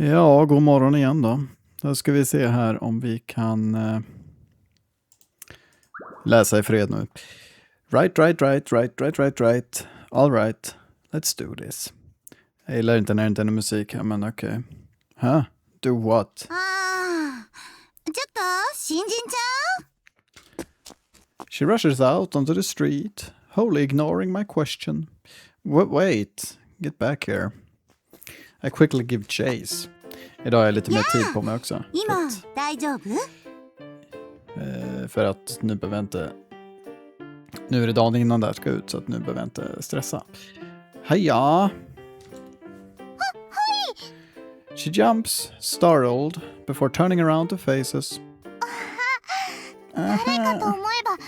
Ja, god morgon igen då. Då ska vi se här om vi kan läsa i fred nu. Right. All right. Let's do this. Jag gillar inte när det inte är någon musik här, men okej. Huh? Do what? ちょっと新人ちゃん She rushes out onto the street, wholly ignoring my question. Wait, get back here. I quickly give chase. Idag har jag lite mer tid på mig också. 今大丈夫 För att nu behöver jag inte... Nu är det dagen innan det här ska ut, så att nu behöver jag inte stressa. Heja! She jumps, startled, before turning around to face us. 誰かと思えば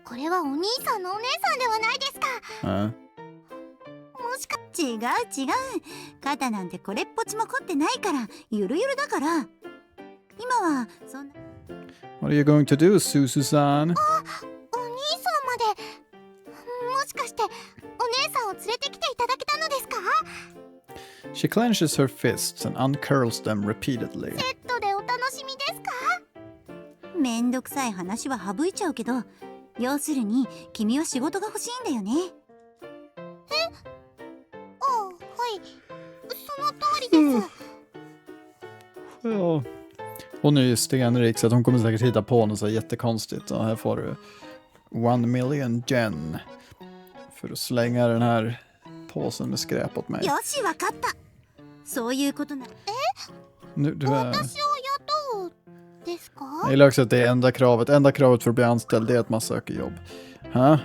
これはお兄さんのお姉さんではないですかもしか違う肩なんてこれっぽっちも凝ってないからゆるゆるだから今はそんな What are you going to do, Susu-san? お兄さんまでもしかしてお姉さんを連れてきていただけたのですか She clenches her fists and uncurls them repeatedly. セットでお楽しみですかめんどくさい話は省いちゃうけど要するに君は仕事が欲しいんだよねはいその通りです Ja. Hon är ju stenrik så att hon kommer säkert hitta på något så jättekonstigt. Och här får du 1 million yen för att slänga den här påsen med skräp åt mig. よしわかったそういうことなNu, du är... 私を雇うですか Jag gillar också att det är enda kravet för att bli anställd, det är att man söker jobb. Huh?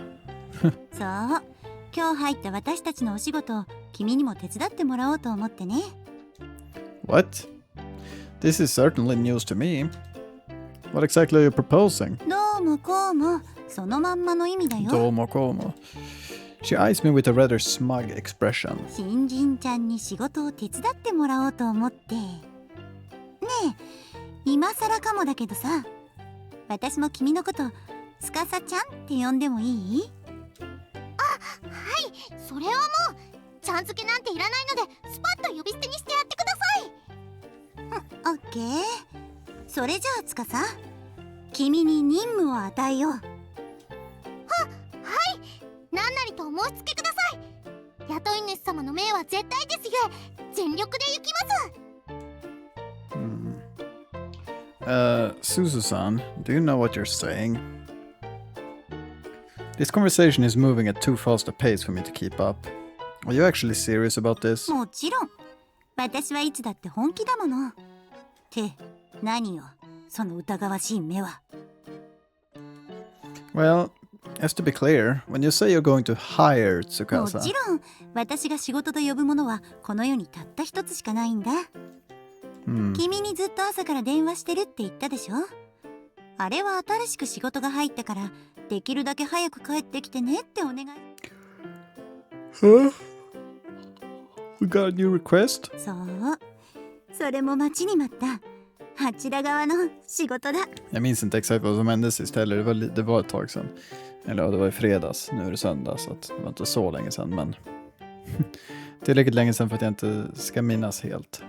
そう今日入った私たちのお仕事を君にも手伝ってもらおうと思ってね What? This is certainly news to me. What exactly are you proposing? どうもこうもそのまんまの意味だよ Domo como. She eyes me with a rather smug expression. 新人ちゃんに仕事を手伝ってもらおうと思ってねえ今更かもだけどさ私も君のことつかさちゃんって呼んでもいいあ、はいそれはもうちゃん付けなんていらないのでスパッと呼び捨てにしてやってくださいオッケーそれじゃあつかさ君に任務を与えようはい何なりとお申し付けください雇い主様の命は絶対ですゆえ全力で行きます Suzu-san, do you know what you're saying? This conversation is moving at too fast a pace for me to keep up. Are you actually serious about this? もちろん私はいつだって本気だものって何よその疑わしい目は Well, just to be clear, when you say you're going to hire も Tsukasa, ちろん私が仕事と呼ぶものはこの世にたった一つしかないんだ、君にずっと朝から電話してるって言ったでしょあれは新しく仕事が入ったからできるだけ早く帰ってきてねってお願い Huh? We got a new request? そうそれも待ちに待ったあちら側の仕事だ Jag minns inte exakt vad som hände sist heller, det var ett tag sedan. Eller ja, det var i fredags, nu är det söndag så att det var inte så länge sedan, men tillräckligt länge sedan för att jag inte ska minnas helt.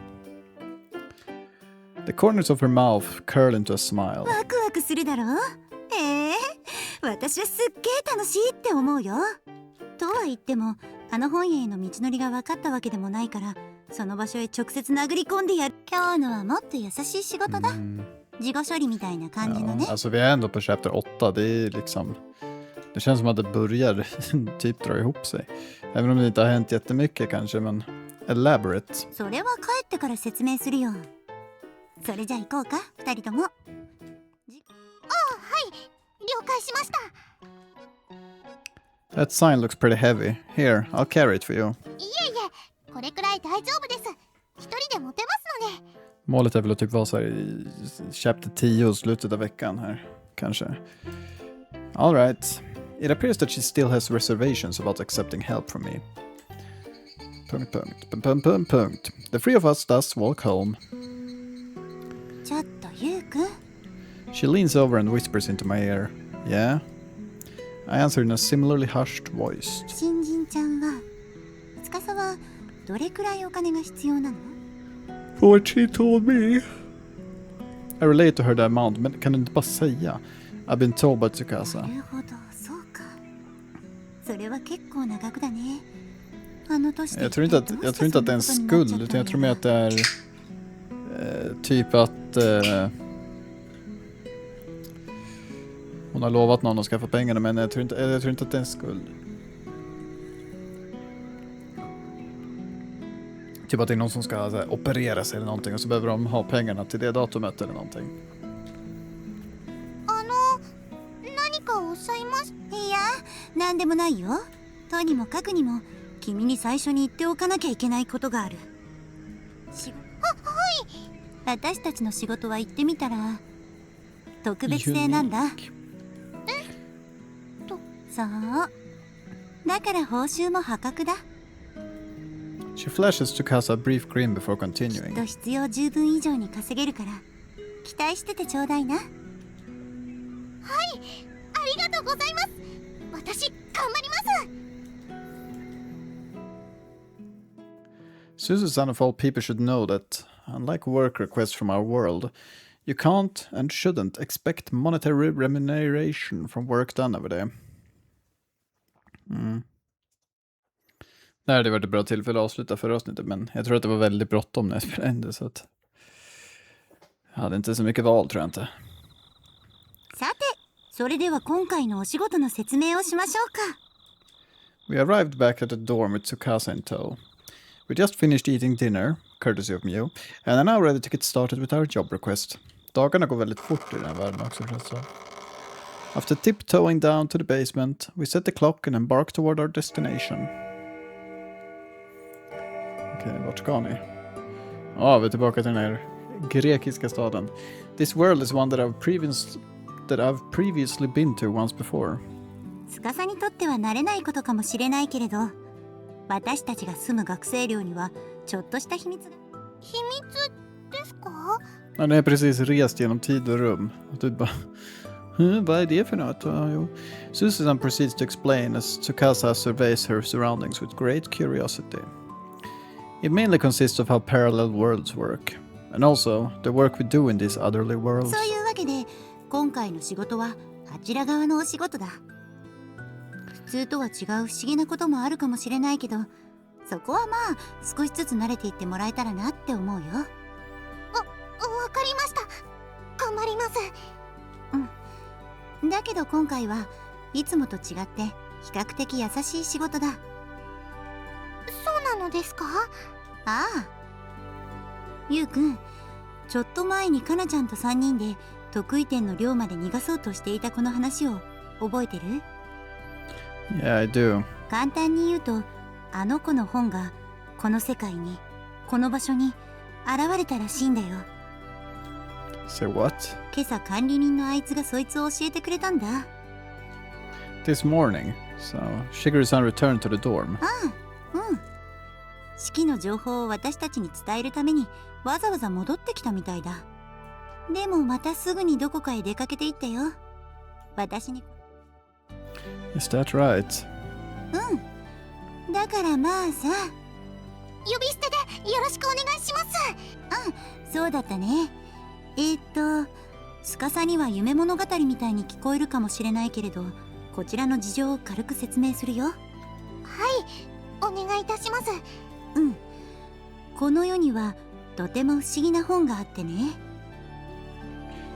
The corners of her mouth curl into a smile. ワクワクするだろ私はすっげー楽しいって思うよとは言ってもあの本屋への道のりが分かったわけでもないからその場所へ直接殴り込んでやる今日のはもっと優しい仕事だ事後処理みたいな感じのね Ja, alltså vi är ändå på chapter 8, det är liksom... Det känns som att det börjar typ dra ihop sig. Även om det inte har hänt jättemycket kanske, men elaborate. それは帰ってから説明するよそれじゃあ行こうか二人ともはい了解しました That sign looks pretty heavy. Here, I'll carry it for you. いえいえこれくらい大丈夫です一人で持てますので Målet är väl att typ vara så här i chapter 10 och slutet av veckan här, kanske. All right. It appears that she still has reservations about accepting help from me. ... The three of us thus walk home. ちょっとゆうくん She leans over and whispers into my ear. Yeah? I answer in a similarly hushed voice. 新人ちゃんは司はどれくらいお金が必要なの what she told me. I relate to her the amount, men kan du inte bara säga I've been told by Tsukasa? なるほど、そうか。それは結構長くだね。あの年で Jag tror inte att det är en skuld, utan jag tror mer att det är typ att hon har lovat någon att skaffa pengarna, men jag tror inte att det är en skuld. Typ att det är någon som ska så här, operera sig eller någonting och så behöver de ha pengarna till det datumet eller någonting. 何かおっしゃいます？いや、なんでもないよ。とにもかくにも君に最初に言っておかなきゃいけないことがある。はい。私たちの仕事は言ってみたら特別性なんだ。そう。だから報酬も破格だ。She flashes Tsukasa a brief grin before きっ continuing. と必要十分以上に稼げるから期待しててちょうだいな。はい、ありがとうございます。私頑張ります。Suzu-san of all people should know that, unlike work requests from our world, you can't and shouldn't expect monetary remuneration from work done over there. Det hade varit ett bra tillfälle att avsluta förra avsnittet, men jag tror att det var väldigt bråttom när jag spelade in det, så att jag hade inte så mycket val, tror jag inte. さて、それでは今回のお仕事の説明をしましょうか。We arrived back at the dorm with Tsukasa in tow. We just finished eating dinner, courtesy of Mew, and are now ready to get started with our job request. Dagarna går väldigt fort i den här världen också, känns det så. After tiptoeing down to the basement, we set the clock and embarked toward our destination. Okej, vart ska ni? Ja, vi är tillbaka till den här grekiska staden. This world is one that I've previously been to once before. 司にとっては慣れないことかもしれないけれど、私たちが住む学生寮にはちょっとした秘密が。秘密ですか？Ja, ni har precis rest genom tid och rum. Och du bara, vad är det för något? Ja, jo. Susan proceeds to explain as Tsukasa surveys her surroundings with great curiosity. It mainly consists of how parallel worlds work, and also the work we do in these otherly worlds. そういうわけで、今回の仕事はあちら側のお仕事だ。普通とは違う不思議なこともあるかもしれないけど、そこはまあ少しずつ慣れていってもらえたらなって思うよ。わかりました。頑張ります。だけど今回はいつもと違って比較的優しい仕事だ。そうなのですか？ああ。ゆうくん、ちょっと前にかなちゃんと3人で得意点の寮まで逃がそうとしていたこの話を覚えてる？ Yeah, I do. 簡単に言うと、あの子の本がこの世界に、この場所に現れたらしいんだよ。Say what? 今朝管理人のあいつがそいつを教えてくれたんだ。This morning, so Shigeru-san returned to the dorm. 式の情報を私たちに伝えるためにわざわざ戻ってきたみたいだ。でもまたすぐにどこかへ出かけていったよ。私に。Is that right? だからまあさ。呼び捨てでよろしくお願いします。そうだったね。司には夢物語みたいに聞こえるかもしれないけれど、こちらの事情を軽く説明するよ。はい、お願いいたします。この世にはとても不思議な本があってね。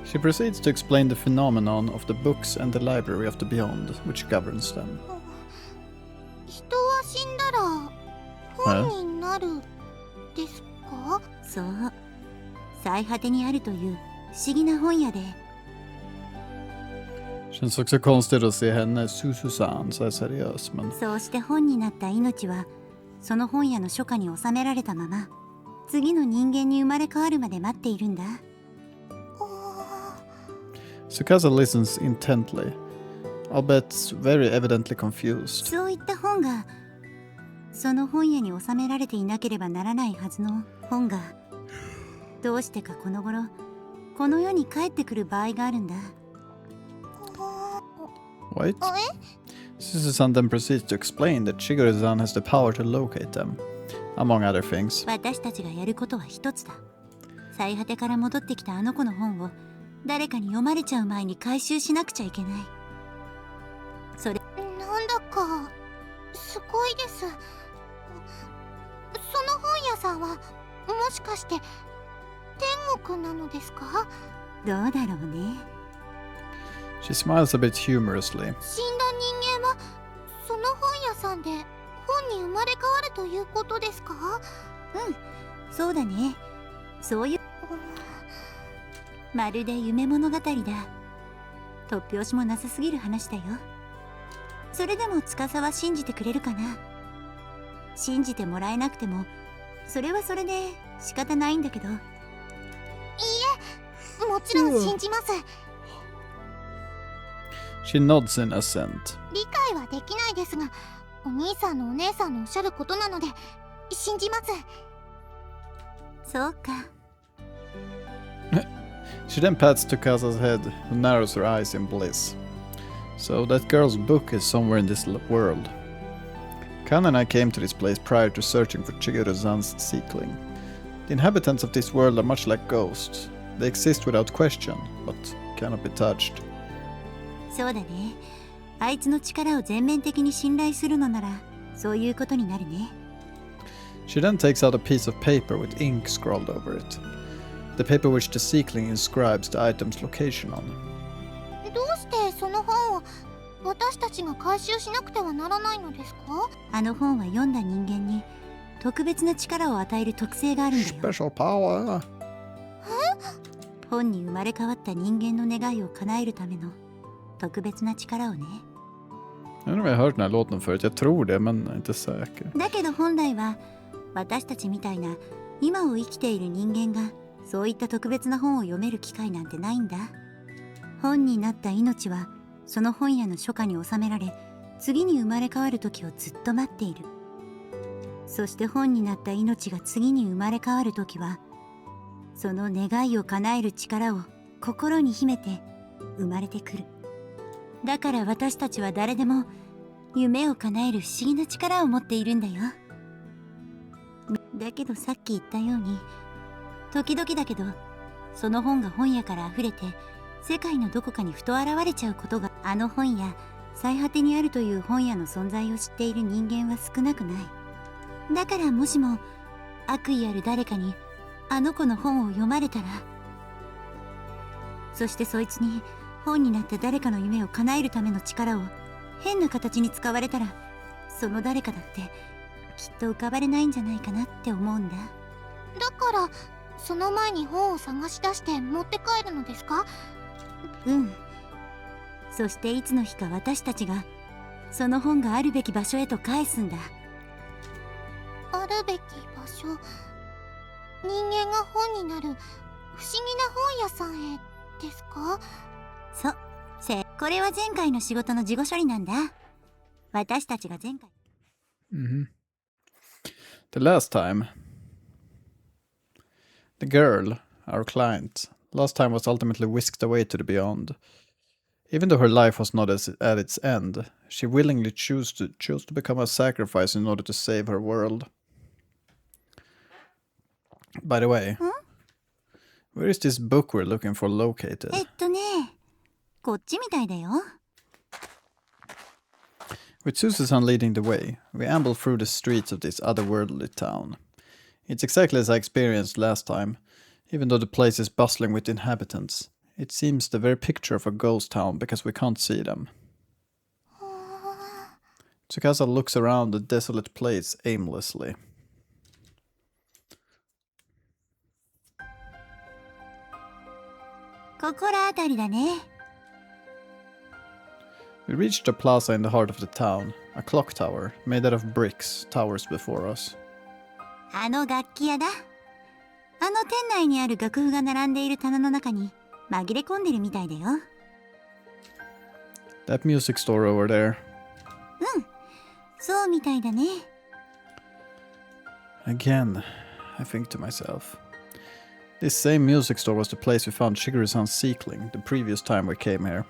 She proceeds to explain the phenomenon of the books and the library of the beyond, which governs them. 人は死んだら本になるですか？そう。最果てにあるという不思議な本屋で。Känns också konstigt att se henne, Suzu-san, så här seriös, men... そうして本になった命はその本屋の書架に収められたまま次の人間に生まれ変わるまで待っているんだ。Tsukasa listens intently, albeit very evidently confused. そういった本がその本屋に収められていなければならないはずの本がどうしてかこの頃この世に帰ってくる場合があるんだ。Wait? Suzu-san then proceeds to explain that Shigeru-san has the power to locate them, among other things. 私たちがやることは一つだ。最果てから戻ってきたあの子の本を誰かに読まれちゃう前に回収しなくちゃいけない。それなんだかすごいです。その本屋さんはもしかして天国なのですか？どうだろうね。She smiles a bit humorously. 死んだ人間はその本屋さんで本に生まれ変わるということですか？そうだね。そういうまるで夢物語だ。突拍子もなさすぎる話だよ。それでも司は信じてくれるかな。信じてもらえなくてもそれはそれで仕方ないんだけど。いいえ、もちろん信じます。She nods in assent. 理解はできないですが、お兄さんのお姉さんのおっしゃることなので信じます。そうか。She then pats Tukasa's head, who narrows her eyes in bliss. So that girl's book is somewhere in this world. Kan and I came to this place prior to searching for Chigurozan's seekling. The inhabitants of this world are much like ghosts. They exist without question, but cannot be touched. そうだね。あいつの力を全面的に信頼するのならそういうことになるね。She then takes out a piece of paper with ink scrawled over it. The paper which the seekling inscribes the item's location on. どうしてその本を私たちが回収しなくてはならないのですか？あの本は読んだ人間に特別な力を与える特性があるんだよ。 Special power. 本に生まれ変わった人間の願いを叶えるための特別な力をね。Jag undrar om jag har hört den här låten förut. Jag tror det, men jag är inte säker. だけど本来は私たちみたいな今を生きている人間がそういった特別な本を読める機会なんてないんだ。本になった命はその本屋の書家に収められ、次に生まれ変わる時をずっと待っている。そして本になった命が次に生まれ変わる時はその願いを叶える力を心に秘めて生まれてくる。だから私たちは誰でも夢を叶える不思議な力を持っているんだよ。だけどさっき言ったように時々だけどその本が本屋から溢れて世界のどこかにふと現れちゃうことが、あの本屋最果てにあるという本屋の存在を知っている人間は少なくない。だからもしも悪意ある誰かにあの子の本を読まれたら、そしてそいつに本になった誰かの夢を叶えるための力を変な形に使われたら、その誰かだってきっと浮かばれないんじゃないかなって思うんだ。だからその前に本を探し出して持って帰るのですか？そしていつの日か私たちがその本があるべき場所へと返すんだ。あるべき場所、人間が本になる不思議な本屋さんへですか？そう、これは前回の仕事の事後処理なんだ。私たちが前回。The last time, the girl, our client, last time was ultimately whisked away to the beyond. Even though her life was not at its end, she willingly chose to become a sacrifice in order to save her world. By the way, where is this book we're looking for located? こっちみたいだよ。With Susan leading the way, we amble through the streets of this otherworldly town. It's exactly as I experienced last time, even though the place is bustling with inhabitants. It seems the very picture of a ghost town because we can't see them. Tsukasa looks around the desolate place aimlessly. ここらあたりだね。We reached a plaza in the heart of the town. A clock tower, made out of bricks, towers before us. あの楽器屋だ。あの店内にある楽譜が並んでいる棚の中に紛れ込んでるみたいだよ。That music store over there. そうみたいだね。Again, I think to myself. This same music store was the place we found Shigeru-san's seekling the previous time we came here.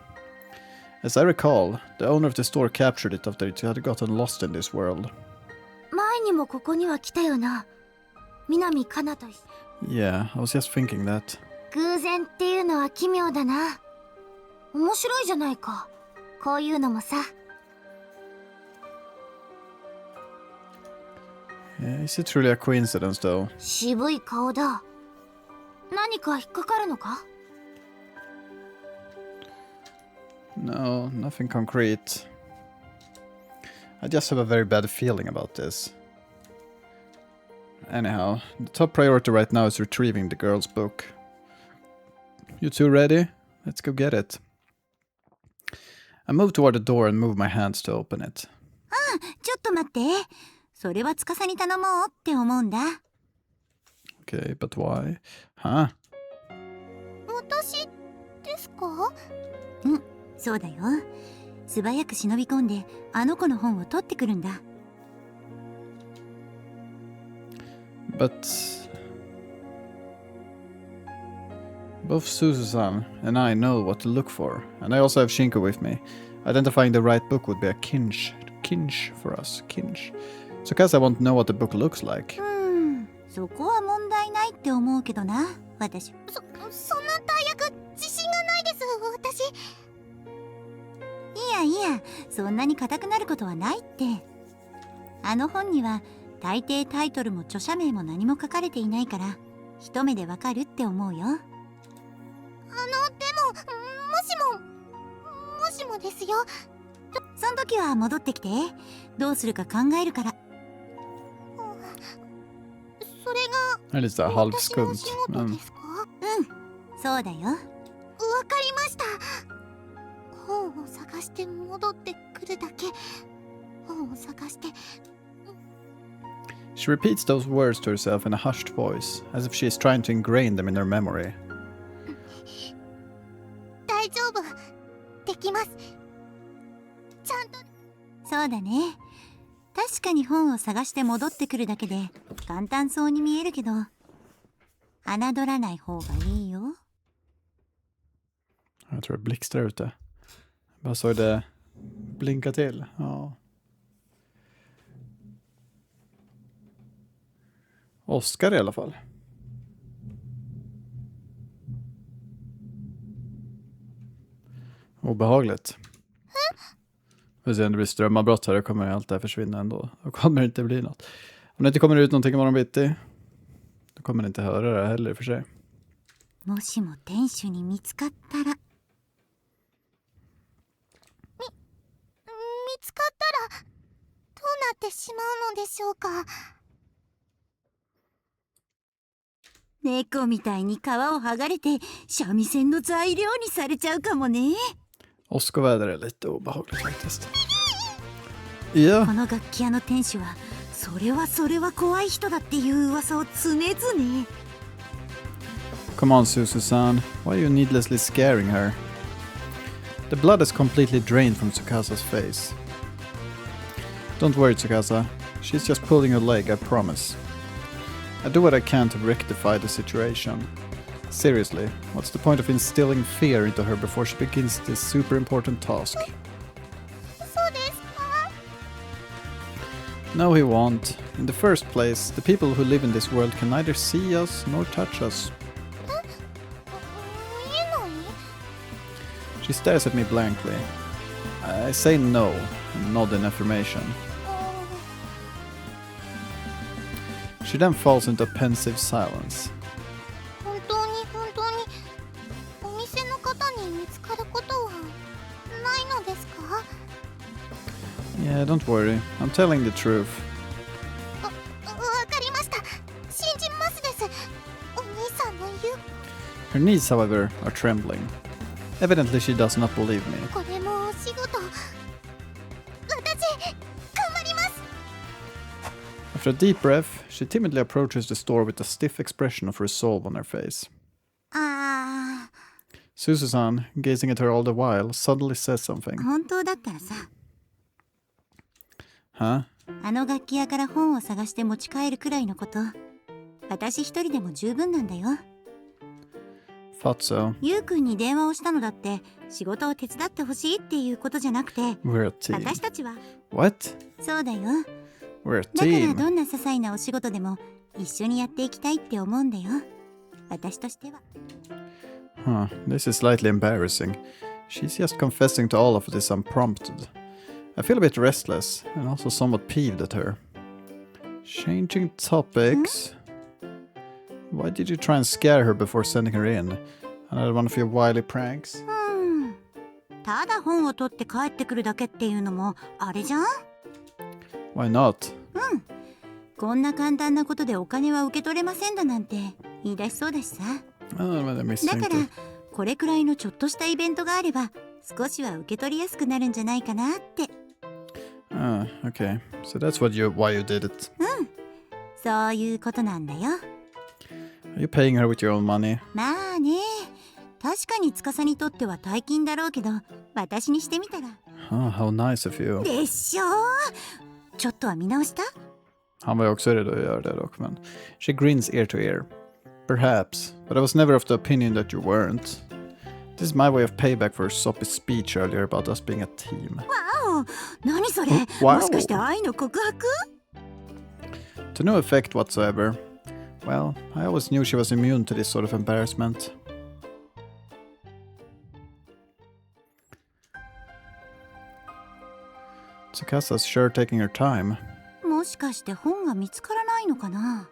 As I recall, the owner of the store captured it after it had gotten lost in this world. 前にもここには来たよな。南かなと。Yeah, I was just thinking that. 偶然っていうのは奇妙だな。面白いじゃないか。こういうのもさ。Yeah, is it truly a coincidence though? 渋い顔だ。何か引っかかるのか？ No, nothing concrete. I just have a very bad feeling about this. Anyhow, the top priority right now is retrieving the girl's book. You two ready? Let's go get it. I move toward the door and move my hands to open it. ちょっと待って。それは司に頼もうって思うんだ。Okay, but why? Huh? 私ですか？そうだよ。素早く忍び込んであの子の本を取ってくるんだ。But both Suzu-san and I know what to look for, and I also have Shinko with me. Identifying the right book would be a kinch for us. Kinch. Tsukasa won't know what the book looks like. そこは問題ないって思うけどな、私。そんな大役自信がないです、私。いや、そんなに硬くなることはないって。あの本には大抵タイトルも著者名も何も書かれていないから一目でわかるって思うよ。でももしもですよ。その時は戻ってきて、どうするか考えるから。それが At least a 私の halvskumt. 仕事ですか？そうだよ。わかりました。本を探して戻ってくるだけ。本を探して。 She repeats those words to herself in a hushed voice, as if she is trying to ingrain them in her memory. 大丈夫。できます。ちゃんと。そうだね。確かに本を探して戻ってくるだけで簡単そうに見えるけど、侮らない方がいいよ。Jag tror det blixtrar ute. Bara såg det blinka till. Ja. Oscar i alla fall. Obehagligt. Får se om det blir strömavbrott här, då kommer allt det här försvinna ändå. Då kommer det inte bli något. Om det inte kommer ut någonting imorgon bitti, då kommer ni inte höra det heller i och för sig. もしも店主に見つかったら。見つかったらどうなってしまうのでしょうか？猫みたいに皮を剥がれて三味線の材料にされちゃうかもね。Åskoväder är lite obehagligt faktiskt. Ja. この楽器屋の店主はそれは怖い人だっていう噂を常々。 Come on, Suzu-san. Why are you needlessly scaring her? The blood is completely drained from Tsukasa's face. Don't worry, Tsukasa. She's just pulling her leg, I promise. I do what I can to rectify the situation. Seriously, what's the point of instilling fear into her before she begins this super important task? そうですか？ No, he won't. In the first place, the people who live in this world can neither see us nor touch us. 見えない？ She stares at me blankly. I say no and nod in affirmation. She then falls into a pensive silence. 本当にお店の方に見つかることはないのですか？ Yeah, don't worry. I'm telling the truth. わかりました。信じますです。お兄さんの言う。 Her knees, however, are trembling. Evidently, she does not believe me. これもお仕事。私頑張ります。 After a deep breath, she timidly approaches the store with a stiff expression of resolve on her face. Suzu-san, gazing at her all the while, suddenly says something. 本当だったらさ、 Huh? あの楽器屋から本を探して持ち帰るくらいのこと、私一人でも十分なんだよ。 Thought so. ゆうくんに電話をしたのだって仕事を手伝ってほしいっていうことじゃなくて、 We're a team. 私たちは What? そうだよ。 We're a だから team. どんな些細なお仕事でも一緒にやっていきたいって思うんだよ。私としては。This is slightly embarrassing. She's just confessing to all of this unprompted. I feel a bit restless and also somewhat peeved at her. Changing topics. Why did you try and scare her before sending her in? Another one of your wily pranks? ただ本を取って帰ってくるだけっていうのもあれじゃん？ Why not? こんな簡単なことでお金は受け取れませんだなんて言い出しそうだしさ。だからこれくらいのちょっとしたイベントがあれば少しは受け取りやすくなるんじゃないかなって。Okay. So that's why you did it. そういうことなんだよ。Are you paying her with your own money? まあね、確かに司にとっては大金だろうけど、私にしてみたら。How nice of you. でしょ？ちょっとは見直した？Han var ju också redo att göra det dock, men she grins ear to ear. Perhaps, but I was never of the opinion that you weren't. This is my way of payback for her soppy speech earlier about us being a team. わお、何それ？わお。もしかして愛の告白？ To no effect whatsoever. Well, I always knew she was immune to this sort of embarrassment. Tsukasa's sure taking her time. もしかして本が見つからないのかな？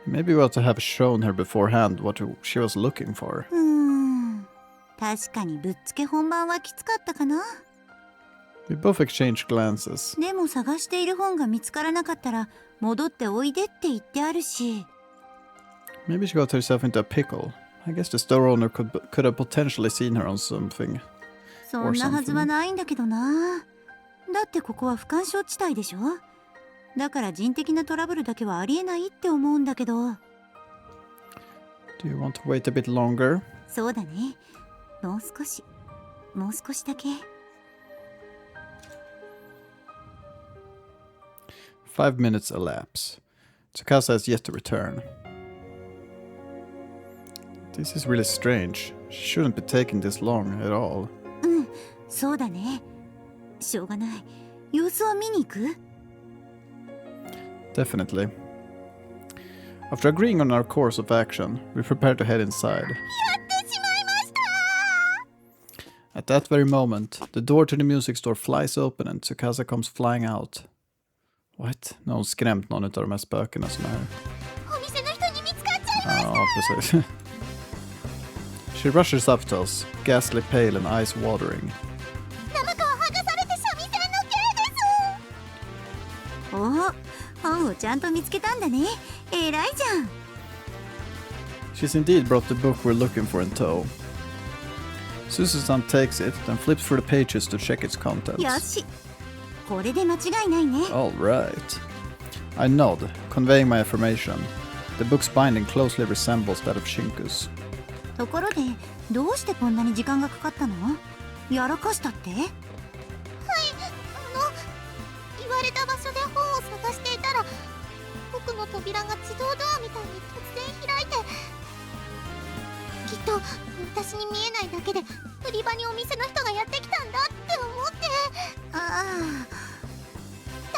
Maybe we ought to have shown her beforehand what she was looking for. 確かにぶっつけ本番はきつかったかな。 We both exchanged glances. でも探している本が見つからなかったら戻っておいでって言ってあるし。 Maybe she got herself into a pickle. I guess the store owner could have potentially seen her on something. そんなはずはないんだけどな。だってここは不干渉地帯でしょ。だから人的なトラブルだけはありえないって思うんだけど。 Do you want to wait a bit longer? そうだね。もう少しだけ。 5 minutes elapse. Tsukasa has yet to return. This is really strange. She shouldn't be taking this long at all. そうだね。しょうがない。様子を見に行く？ Definitely. After agreeing on our course of action, we prepare to head inside. At that very moment, the door to the music store flies open and Tsukasa comes flying out. What? Nu har hon skrämt någon av de här spökena som är här. Ja, precis. She rushes up to us, ghastly pale and eyes watering. お、本をちゃんと見つけたんだね。偉いじゃん。 She's indeed brought the book we're looking for in tow. Susan takes it, then flips through the pages to check its contents. よし。これで間違いないね。 All right. I nod, conveying my affirmation. The book's binding closely resembles that of Shinku's. ところで、どうしてこんなに時間がかかったの？やらかしたって？言われた場所で本を探していたら奥の扉が自動ドアみたいに突然開いて、きっと私に見えないだけで売り場にお店の人がやってきたんだって思って、だ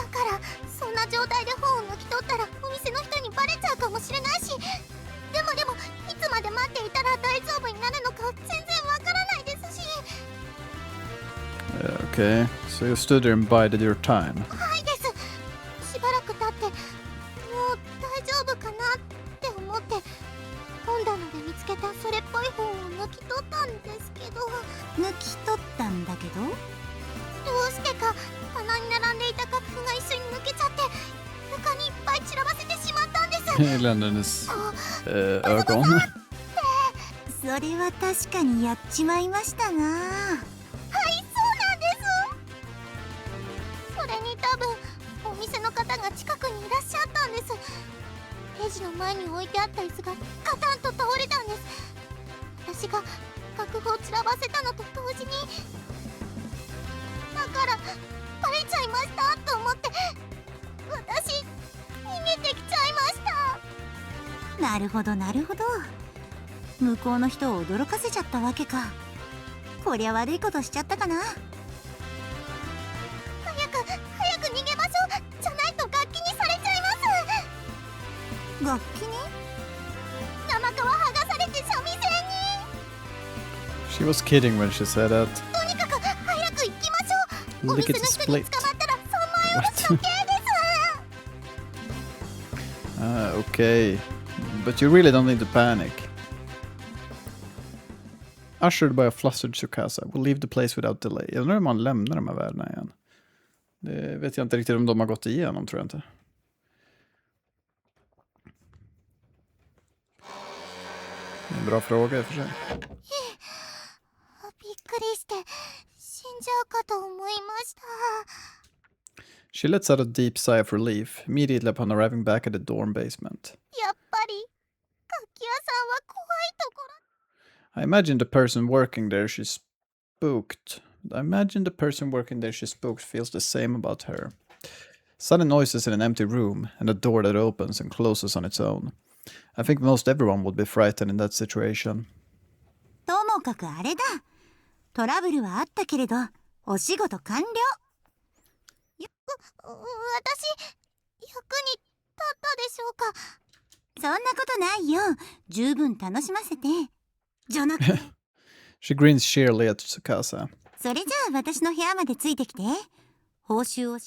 からそんな状態で本を抜き取ったらお店の人にバレちゃうかもしれないし、でもいつまで待っていたら大丈夫になるのか全然わからないですし。Okay, so you stood there and bided your time. はいです。しばらく経ってもう大丈夫かなって思って本棚で見つけたそれっぽい本を抜き取ったんですけど。抜き取ったんだけど？どうしてか棚に並んでいた楽譜が一緒に抜けちゃって床にいっぱい散らばせてしまったんです。Ländernes ögon. それは確かにやっちまいましたな。それに多分お店の方が近くにいらっしゃったんです。レジの前に置いてあった椅子がカタンと倒れたんです。私が楽譜を散らばせたのと同時に、だからバレちゃいましたと思って私逃げてきちゃいました。なるほどなるほど。向こうの人を驚かせちゃったわけか。こりゃ悪いことしちゃったかな。早く逃げましょう。じゃないと楽器にされちゃいま楽器に生皮剥がされて三味線に。 She was kidding when she said that. とにかく早く行きましょう。お Look 店 at の the 人に split. 捕まったら3万円の処刑です。Okay. But you really don't need to panic. Ushered by a flustered Tsukasa, we'll leave the place without delay. Jag undrar om man lämnar de här världarna igen. Det vet jag inte riktigt om de har gått igenom, tror jag inte. Det är en bra fråga i och för sig. びっくりして死んじゃうかと思いました。 She lets out a deep sigh of relief immediately upon arriving back at the dorm basement. やっぱり楽器屋さんは怖いところ。 I imagine the person working there she's spooked feels the same about her. Sudden noises in an empty room and a door that opens and closes on its own. I think most everyone would be frightened in that situation. ともかくあれだ。トラブルはあったけれど、お仕事完了。私役に立ったでしょうか。そんなことないよ。十分楽しませて。じゃなくて。She grins cheerily at Tsukasa. それじゃあ私の部屋までついてきて。報酬をは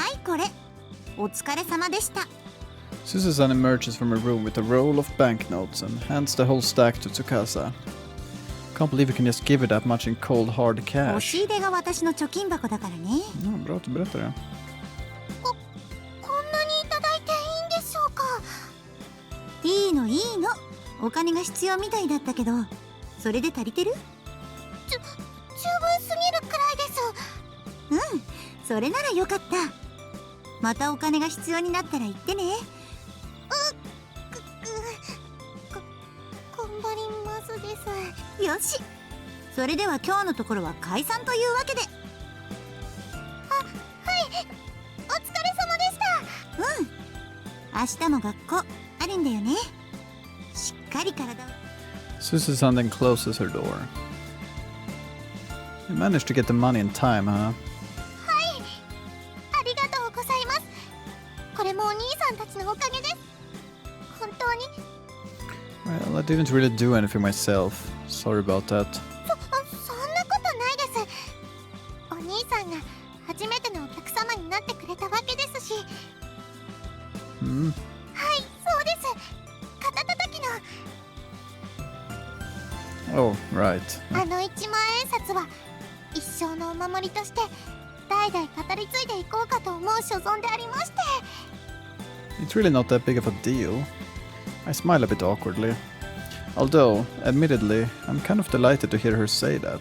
い、これ。お疲れ様でした。Suzusan emerges from her room with a roll of banknotes and hands the whole stack to Tsukasa. Can't believe you can just give her that much in cold hard 押 cash. し入れが私の貯金箱だからね。Bra att du berättar det. こんなにいただいていいんでしょうか。いいのいいの。お金が必要みたいだったけど、それで足りてる？十分すぎるくらいです。うん、それならよかった。またお金が必要になったら言ってね。頑張りますです。よし。それでは今日のところは解散というわけで。はい、お疲れ様でした。明日も学校あるんだよね。しっかり体を。Suzusan then closes her door. You managed to get the money in time, huh? ありがとうございます。これもお兄さんたちのおかげです。本当に。Well, I didn't really do anything myself. Sorry about that. そんなことないです。お兄さんが初めてのお客様になってくれたわけですし。Hmm? はい、そうです。肩たたきの。 Oh, right. あの1万円札は一生のお守りとして代々語り継いでいこうかと思う所存でありまして。 It's really not that big of a deal. I smile a bit awkwardly. Although, admittedly, I'm kind of delighted to hear her say that.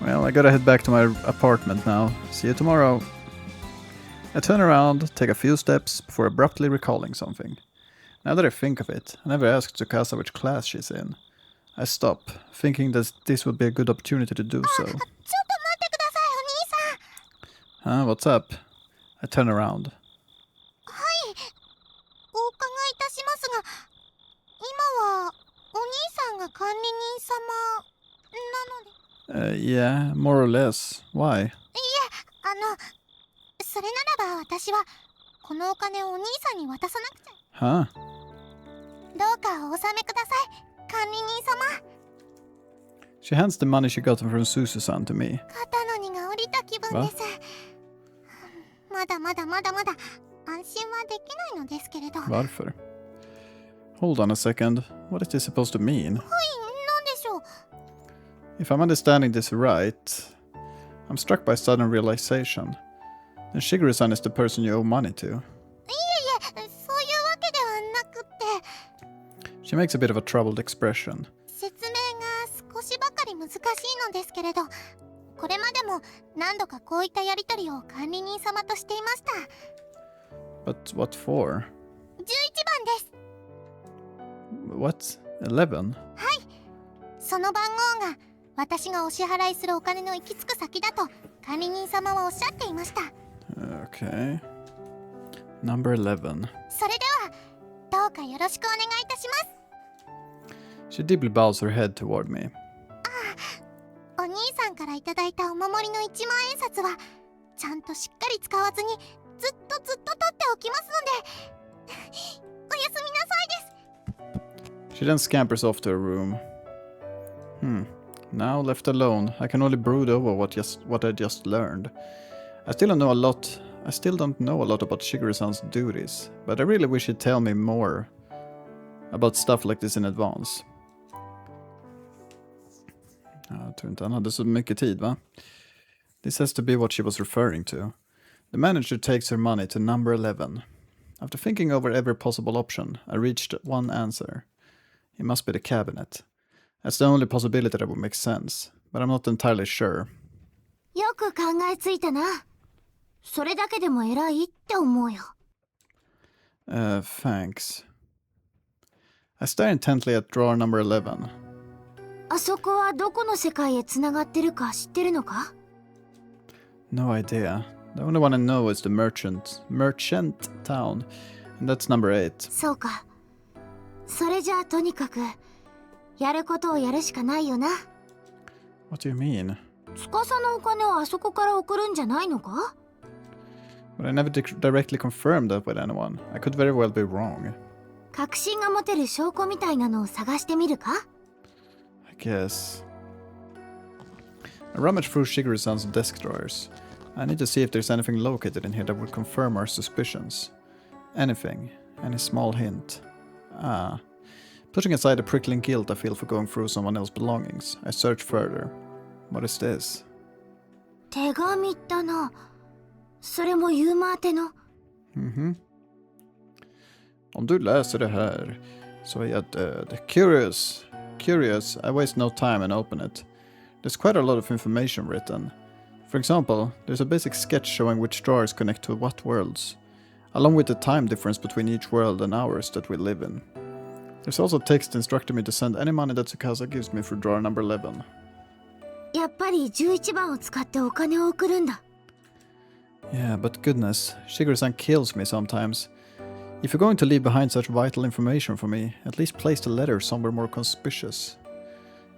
Well, I gotta head back to my apartment now. See you tomorrow. I turn around, take a few steps before abruptly recalling something. Now that I think of it, I never asked Tsukasa which class she's in. I stop, thinking that this would be a good opportunity to do so. ちょっと待ってください、お兄さん。 Huh, what's up? I turn around. はい、お伺いいたしますが、今はお兄さんが管理人様なので。Yeah, more or less. Why? それならば私はこのお金をお兄さんに渡さなくちゃ。 Huh? どうかお納めください、管理人様。 She hands the money she got from Suzusan to me. 肩の荷が下りた気分です。まだまだ安心はできないのですけれど。はい、なんで Varför? Hold on a second. What is this supposed to mean? しょう。 If I'm understanding this right, I'm struck by sudden realization. Then Shigeru-san is the person you owe money to. そういうわけではなくって、 She makes a bit of a troubled expression. 説明が少しばかり難しいのですけれど、これまでも何度かこういったやりとりを管理人様としていました。 But what for? 11番です。 What? 11? その番号が私がお支払いするお金の行き着く先だと管理人様はおっしゃっていました。 Okay. Number 11. それではどうかよろしくお願いいたします。 She deeply bows her head toward me. お兄さんからいただいたお守りの1万円札はちゃんとしっかり使わずにずっと取っておきますので。おやすみなさいです。 She then scampers off to her room. Now left alone, I can only brood over what I just learned. I still don't know a lot about Shigeru-san's duties, but I really wish he'd tell me more about stuff like this in advance. Jag tror inte han hade så mycket tid, va? This has to be what she was referring to. The manager takes her money to number 11. After thinking over every possible option, I reached one answer. It must be the cabinet. That's the only possibility that would make sense, but I'm not entirely sure. よく考えついたな。それだけでも偉いって思うよ。Thanks. I stare intently at drawer number 11. あそこはどこの世界へつながってるか知ってるのか？ No idea. The only one I know is the merchant town, and that's number 8. そうか。それじゃあとにかくやることをやるしかないよな。 What do you mean? 司のお金をあそこから送るんじゃないのか？ But I never directly confirmed that with anyone. I could very well be wrong. 確信が持てる証拠みたいなのを探してみるか？ I guess. I rummage through Shigeru-san's desk drawers. I need to see if there's anything located in here that would confirm our suspicions. Anything. Any small hint. Putting aside the prickling guilt I feel for going through someone else's belongings, I search further. What is this? 手紙だな。それもユーマ宛ての。Om du läser det här så är jag död. Curious, I waste no time and open it. There's quite a lot of information written. For example, there's a basic sketch showing which drawers connect to what worlds, along with the time difference between each world and ours that we live in. There's also text instructing me to send any money that Tsukasa gives me through drawer number 11. やっぱり11番を使ってお金を送るんだ。Yeah, but goodness, Shigeru-san kills me sometimes. If you're going to leave behind such vital information for me, at least place the letter somewhere more conspicuous.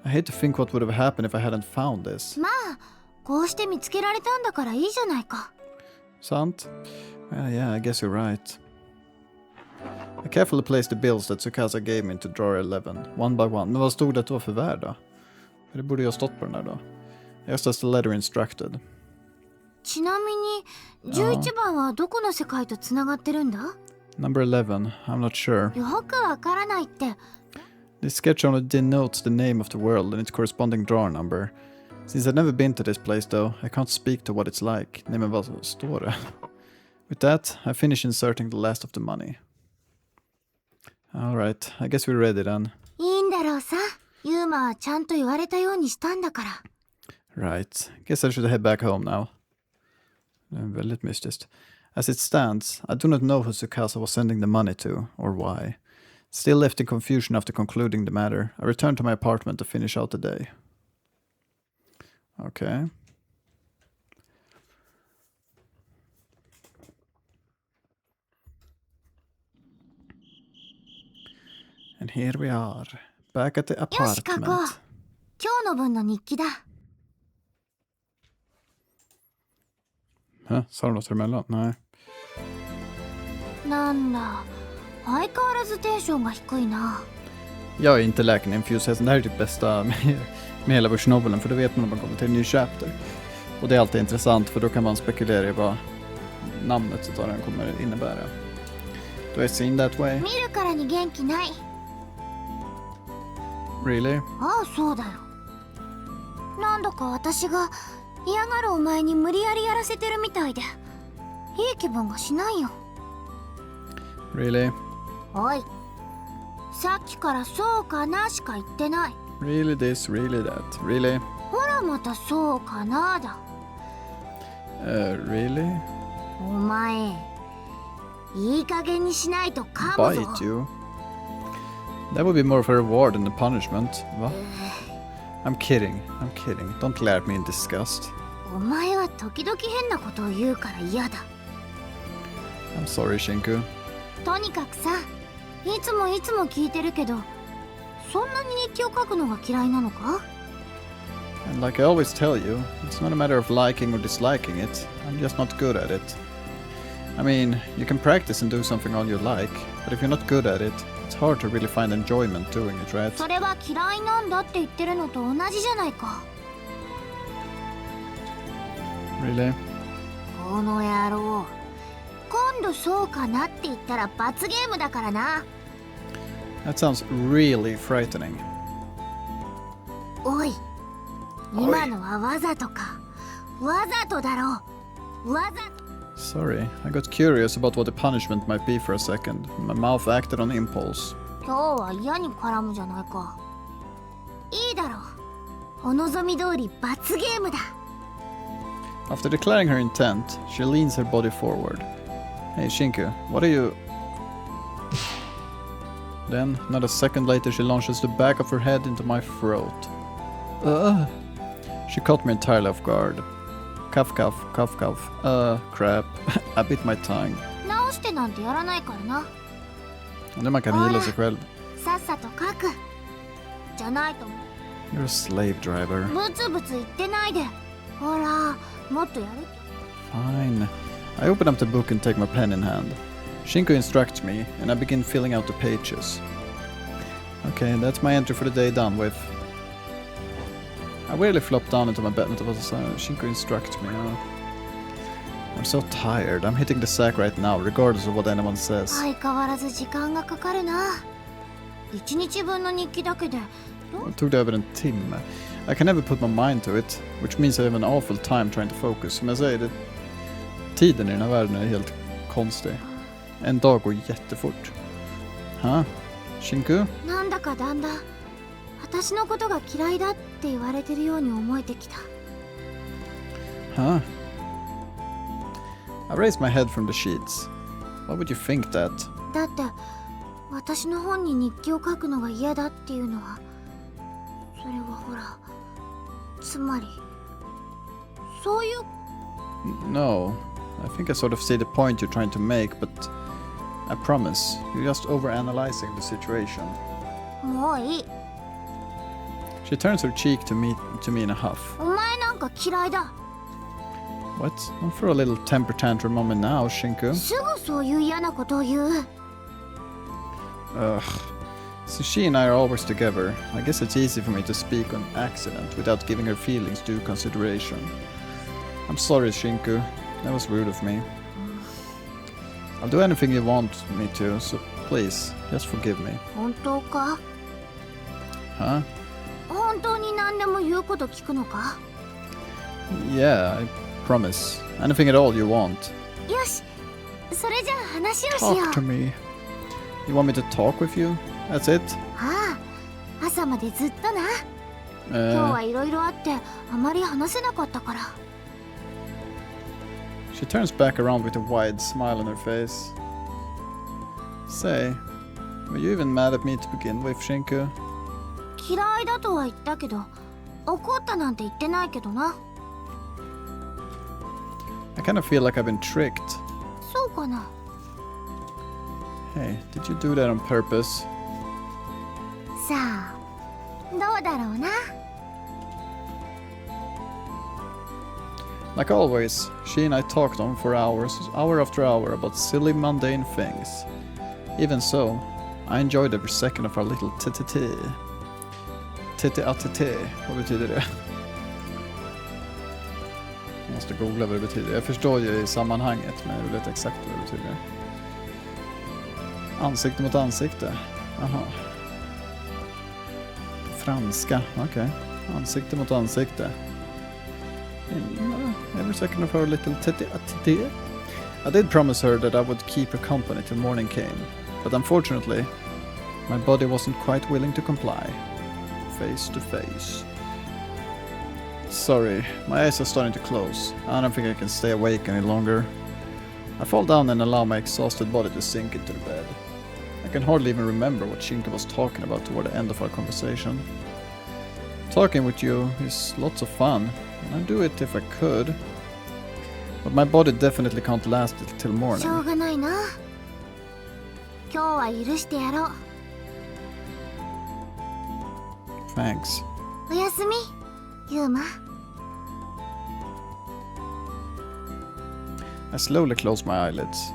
I hate to think what would have happened if I hadn't found this. まあ、こうして見つけられたんだからいいじゃないか。Sant? Well, yeah, I guess you're right. I carefully placed the bills that Tsukasa gave me into drawer 11, one by one. Men vad stod det att det var för värd då? För det borde ju ha stått på den där då. Just as the letter instructed. ちなみに、11番はどこの世界とつながってるんだ？ Number 11, I'm not sure. よくわからないって。This sketch only denotes the name of the world and its corresponding drawer number. Since I've never been to this place though, I can't speak to what it's like. Nej men vad står det? With that, I finish inserting the last of the money. Alright, I guess we're ready then. いいんだろうさ。ユーマはちゃんと言われたようにしたんだから。Right, guess I should head back home now. Väldigt mystiskt. As it stands, I do not know who Tsukasa was sending the money to, or why. Still left in confusion after concluding the matter, I return to my apartment to finish out the day. Okay. And here we are, back at the よし、書こう。 apartment. 今日の分の日記だ。Sa du något emellan? Nej. なんだ、相変わらずテンションが低いな。 Jag är inte läkaren entusiast. Det här är det bästa med hela Bush-novelen, för då vet man när man kommer till en ny chapter. Och det är alltid intressant, för då kan man spekulera i vad namnet utav den kommer innebära. Do I seem that way? 見るからに元気ない。 Really? ああ、そうだよ。なんだか私が嫌がるお前に無理やりやらせてるみたいで、いい気分がしないよ。 Really? おい、さっきからそうかなしか言ってない。 Really this, really that. Really? ほらまたそうかなだ。 Really? お前、いい加減にしないと噛むぞ。 Bite you? That would be more of a reward than a punishment. Va? I'm kidding. Don't glare at me in disgust. お前は時々変なことを言うから嫌だ。 I'm sorry, Shinku. とにかくさ、いつも聞いてるけど、そんなに日記を書くのが嫌いなのか？ And like I always tell you, it's not a matter of liking or disliking it. I'm just not good at it. I mean, you can practice and do something all you like, but if you're not good at it, it's hard to really find enjoyment doing it, right? それは嫌いなんだって言ってるのと同じじゃないか。 Really? この野郎。今度そうかなって言ったら罰ゲームだからな。 That sounds really frightening. おい。今のはわざとか。わざとだろう。わざと。 Sorry, I got curious about what the punishment might be for a second. My mouth acted on impulse. 今日は嫌に絡むじゃないか。いいだろう。お望み通り罰ゲームだ。 After declaring her intent, she leans her body forward. Hey Shinku, what are you... Then, not a second later, she launches the back of her head into my throat. She caught me entirely off guard. Cuff, cuff, cuff, cuff. Crap. I bit my tongue. 直してなんてやらないからな。 Nu man kan heala sig själv. さっさと書く。じゃないと You're a slave driver. ブツブツ言ってないで。ほら、もっとやる。 Fine. I open up the book and take my pen in hand. Shinku instructs me, and I begin filling out the pages. Okay, that's my entry for the day done with. I weirdly flop down into my bed and Shinku instructs me. I'm so tired. I'm hitting the sack right now, regardless of what anyone says. 相変わらず時間がかかるな。1日分の日記だけで。 It took över en timme. I can never put my mind to it, which means I have an awful time trying to focus. Som jag säger, tiden i den här världen är helt konstig. En dag går jättefort. Shinku? なんだかだんだん私のことが嫌いだって言われてるように思えてきた。 I raised my head from the sheets. Why would you think that? だって私の本に日記を書くのが嫌だっていうのはそれはほらつまりそういう No. I think I sort of see the point you're trying to make, but I promise, you're just overanalyzing the situation. もういい。 She turns her cheek to me in a huff. お前なんか嫌いだ。 What? Don't throw a little temper tantrum on me now, Shinku. すぐそういう嫌なことを言う。 Ugh. Since she and I are always together, I guess it's easy for me to speak on accident without giving her feelings due consideration. I'm sorry, Shinku. That was rude of me. I'll do anything you want me to, so please, just forgive me. 本当か？ Huh? 本当に何でも言うこと聞くのか？ Yeah, I promise. Anything at all you want. よし、それじゃあ話をしよ Talk to う。 me. You want me to talk with you? That's it? ああ、朝までずっとな。今日はいろいろあってあまり話せなかったから。 She turns back around with a wide smile on her face. Say, were you even mad at me to begin with, Shinku? 嫌いだとは言ったけど、怒ったなんて言ってないけどな。 I kind of feel like I've been tricked. そうかな。 Hey, did you do that on purpose? さあ、どうだろうな。 Like always, she and I talked on for hours, hour after hour, about silly, mundane things. Even so, I enjoyed every second of our little t-t-t. T-t-a-t-t, vad betyder det? Jag måste googla vad det betyder. Jag förstår ju i sammanhanget, men jag vet exakt vad det betyder. Ansikte mot ansikte. Aha. Franska, okej. Ansikte mot ansikte. Every second of her little titty. I did promise her that I would keep her company till morning came, but unfortunately, my body wasn't quite willing to comply. Face to face. Sorry, my eyes are starting to close. I don't think I can stay awake any longer. I fall down and allow my exhausted body to sink into the bed. I can hardly even remember what Shinku was talking about toward the end of our conversation. Talking with you is lots of fun, and I'd do it if I could. But my body definitely can't last till しょ morning. うがないな。今日は許してやろう。 Thanks. おやすみ、ユーマ。I slowly close my eyelids.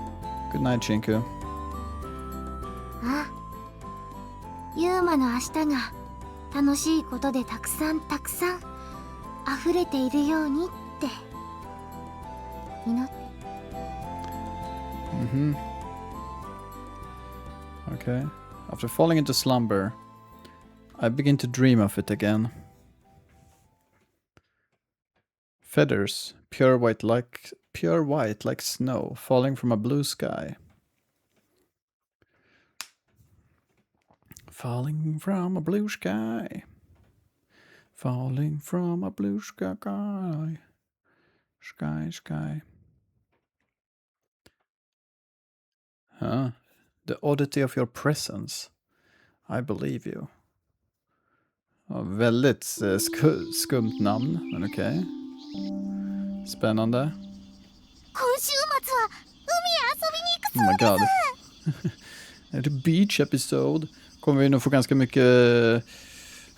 Good night, Chinku. あ、ユーマの明日が楽しいことでたくさん溢れているようにって祈って。Okay. After falling into slumber, I begin to dream of it again. Feathers, pure white like snow, falling from a blue sky. Falling from a blue sky. Falling from a blue sky. Sky. Huh? The oddity of your presence. I believe you. Ja, väldigt skumt namn, men okej. Spännande. 今週末は海へ遊びに行く Oh my god. The beach episode kommer vi nog få ganska mycket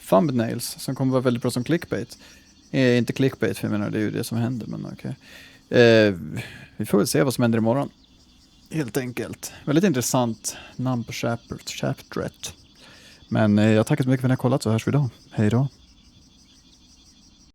thumbnails som kommer vara väldigt bra som clickbait. Inte clickbait, för jag menar det är ju det som händer, men okej. Vi får väl se vad som händer imorgon. Helt enkelt. Väldigt intressant namn på chapteret. Men jag tackar så mycket för att ni har kollat, så hörs vi då. Hej då.